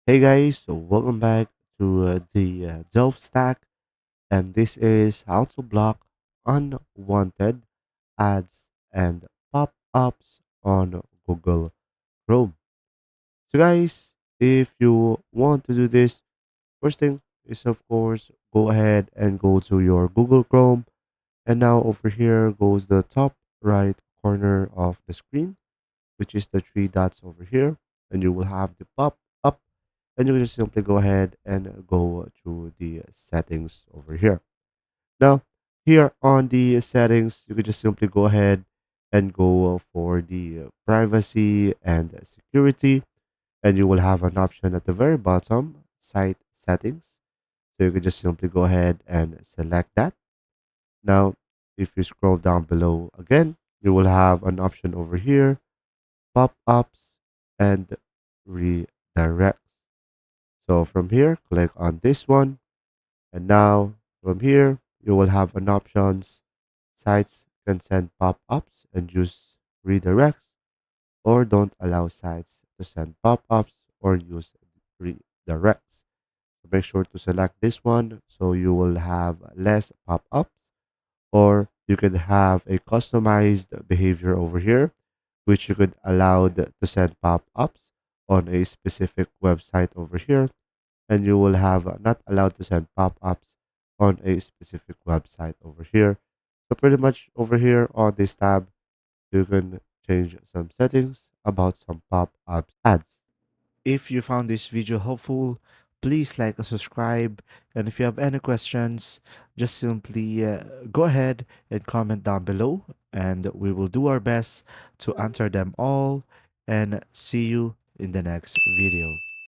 Hey guys, so welcome back to the DelfStack, and this is how to block unwanted ads and pop-ups on Google Chrome. So guys, if you want to do this, first thing is of course go ahead and go to your Google Chrome, and now over here goes the top right corner of the screen, which is the three dots over here, and you will have the pop-up, and you can just simply go ahead and go to the settings over here. Now, here on the settings, you can just simply go ahead and go for the privacy and security, and you will have an option at the very bottom, site settings. So you can just simply go ahead and select that. Now, if you scroll down below again, you will have an option over here, pop-ups and redirect. So from here, click on this one. And now from here, you will have an options. Sites can send pop-ups and use redirects, or don't allow sites to send pop-ups or use redirects. So make sure to select this one so you will have less pop-ups, or you could have a customized behavior over here, which you could allow to send pop-ups on a specific website over here, and you will have not allowed to send pop-ups on a specific website over here. So pretty much over here on this tab, you can change some settings about some pop-ups ads. If you found this video helpful, please like and subscribe. And if you have any questions, just simply go ahead and comment down below, and we will do our best to answer them all. And see you in the next video.